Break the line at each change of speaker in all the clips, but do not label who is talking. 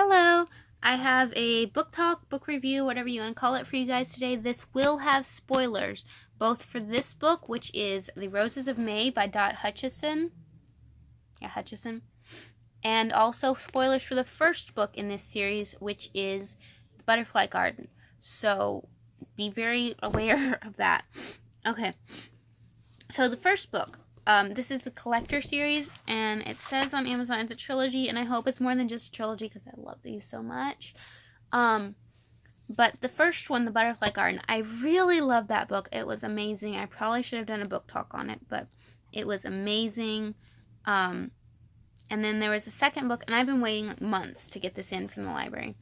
Hello, I have a book talk, book review, whatever you want to call it for you guys today. This will have spoilers, both for this book, which is The Roses of May by Dot Hutchison. Hutchison. And also spoilers for the first book in this series, which is The Butterfly Garden. So be very aware of that. Okay, so the first book. This is the collector series, and it says on Amazon it's a trilogy, and I hope it's more than just a trilogy because I love these so much. But the first one, The Butterfly Garden, I really love that book. It was amazing. I probably should have done a book talk on it, but it was amazing. And then there was a second book, and I've been waiting months to get this in from the library.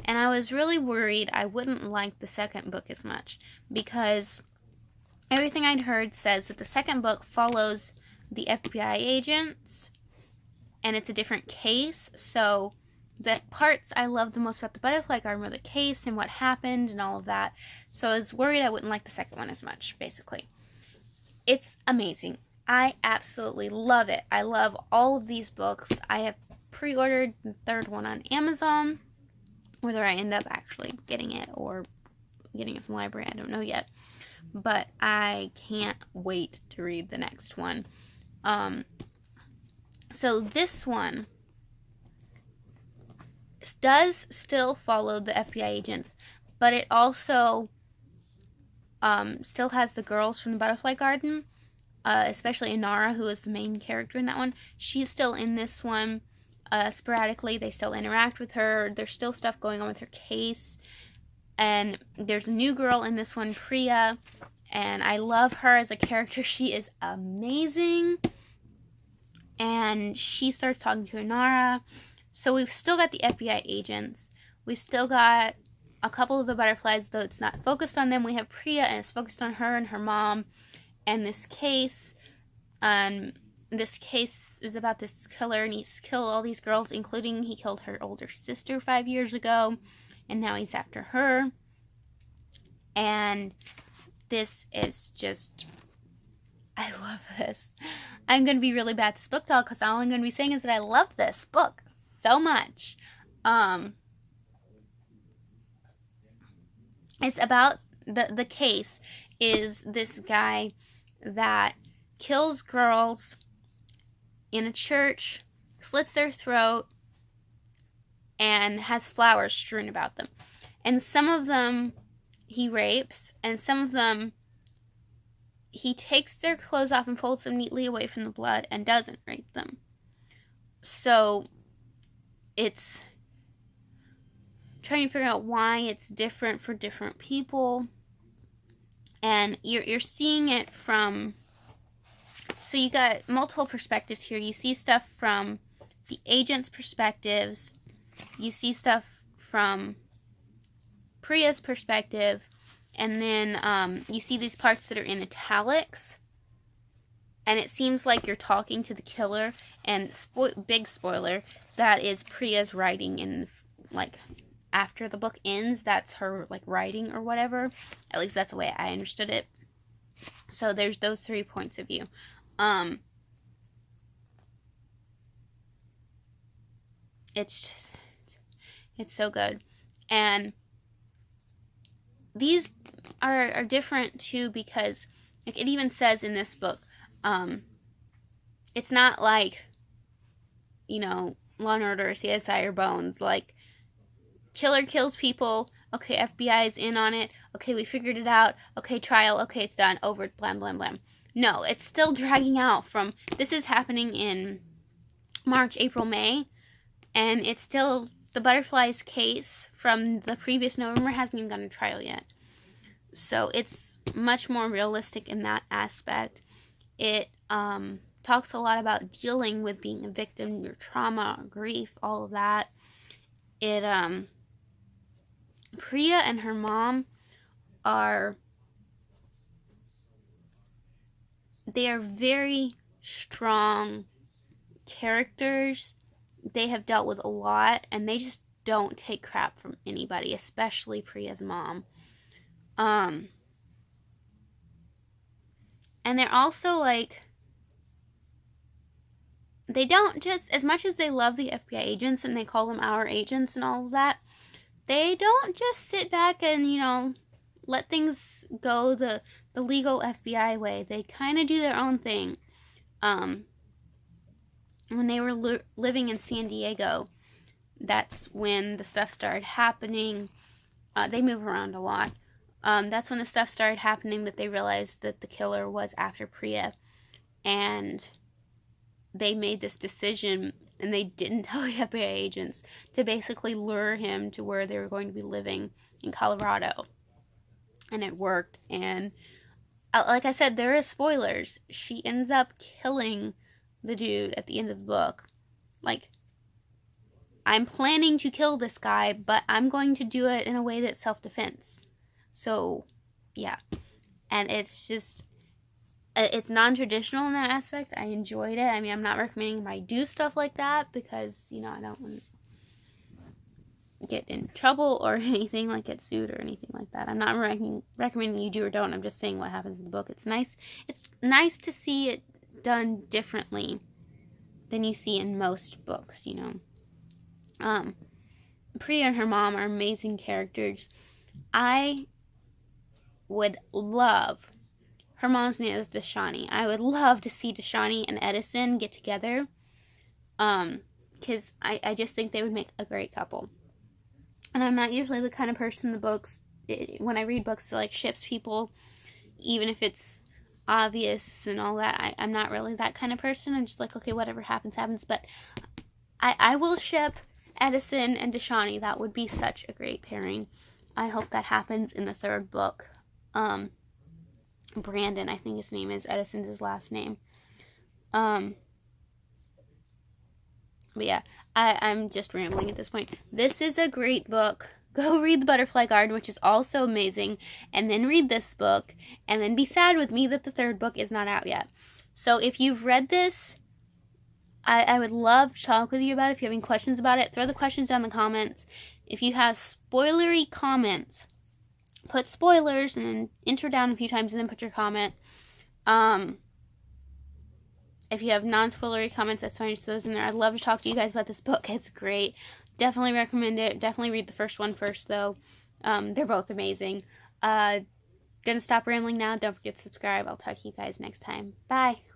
And I was really worried I wouldn't like the second book as much because everything I'd heard says that the second book follows the FBI agents, and it's a different case. So the parts I loved the most about the Butterfly Garden were the case and what happened and all of that. So I was worried I wouldn't like the second one as much, basically. It's amazing. I absolutely love it. I love all of these books. I have pre-ordered the third one on Amazon. Whether I end up actually getting it or getting it from the library, I don't know yet. But I can't wait to read the next one. So this one does still follow the FBI agents, but it also still has the girls from the Butterfly Garden, especially Inara, who is the main character in that one. She's still in this one sporadically. They still interact with her. There's still stuff going on with her case. And there's a new girl in this one, Priya, and I love her as a character. She is amazing. And she starts talking to Inara. So we've still got the FBI agents. We've still got a couple of the butterflies, though it's not focused on them. We have Priya, and it's focused on her and her mom and this case. And this case is about this killer, and he's killed all these girls, including he killed her older sister 5 years ago. And now he's after her. And this is just, I love this. I'm going to be really bad at this book talk because all I'm going to be saying is that I love this book so much. It's about, the case is this guy that kills girls in a church, slits their throat, and has flowers strewn about them. And some of them he rapes, and some of them he takes their clothes off and folds them neatly away from the blood and doesn't rape them. So it's trying to figure out why it's different for different people. And you're seeing it from, so you got multiple perspectives here. You see stuff from the agents' perspectives. You see stuff from Priya's perspective, and then you see these parts that are in italics, and it seems like you're talking to the killer, and big spoiler, that is Priya's writing, and like after the book ends, that's her like writing or whatever. At least that's the way I understood it. So there's those 3 points of view. It's so good. And these are different too because like it even says in this book, it's not like, Law and Order or CSI or Bones, like killer kills people, okay, FBI is in on it, okay, we figured it out, okay, trial, okay, it's done, over, blam, blam, blam. No, it's still dragging out from, this is happening in March, April, May, and it's still, the butterflies case from the previous November hasn't even gone to trial yet. So it's much more realistic in that aspect. It talks a lot about dealing with being a victim, your trauma, grief, all of that. Priya and her mom they are very strong characters. They have dealt with a lot, and they just don't take crap from anybody, especially Priya's mom. And they're also like they don't just, as much as they love the FBI agents and they call them our agents and all of that, they don't just sit back and, you know, let things go the legal FBI way. They kind of do their own thing. When they were living in San Diego, that's when the stuff started happening. They move around a lot. That's when the stuff started happening that they realized that the killer was after Priya. And they made this decision, and they didn't tell the FBI agents, to basically lure him to where they were going to be living in Colorado. And it worked. And like I said, there are spoilers. She ends up killing the dude at the end of the book. Like, I'm planning to kill this guy, but I'm going to do it in a way that's self-defense. So, yeah. And it's just, it's non-traditional in that aspect. I enjoyed it. I mean, I'm not recommending anybody do stuff like that because, you know, I don't want to get in trouble or anything, like get sued or anything like that. I'm not recommending you do or don't. I'm just saying what happens in the book. It's nice to see it done differently than you see in most books, you know. Priya and her mom are amazing characters. I would love, her mom's name is Dashani. I would love to see Dashani and Edison get together. Because I just think they would make a great couple. And I'm not usually the kind of person in the books, when I read books that like ships people, even if it's obvious and all that. I'm not really that kind of person. I'm just like, okay, whatever happens, happens. But I will ship Edison and Dashani. That would be such a great pairing. I hope that happens in the third book. Brandon, I think his name is. Edison's his last name. But yeah, I'm just rambling at this point. This is a great book. Go read The Butterfly Garden, which is also amazing, and then read this book, and then be sad with me that the third book is not out yet. So if you've read this, I would love to talk with you about it. If you have any questions about it, throw the questions down in the comments. If you have spoilery comments, put spoilers and then enter down a few times and then put your comment. If you have non-spoilery comments, that's fine. Just those in there. I'd love to talk to you guys about this book. It's great. Definitely recommend it. Definitely read the first one first, though. They're both amazing. Gonna stop rambling now. Don't forget to subscribe. I'll talk to you guys next time. Bye.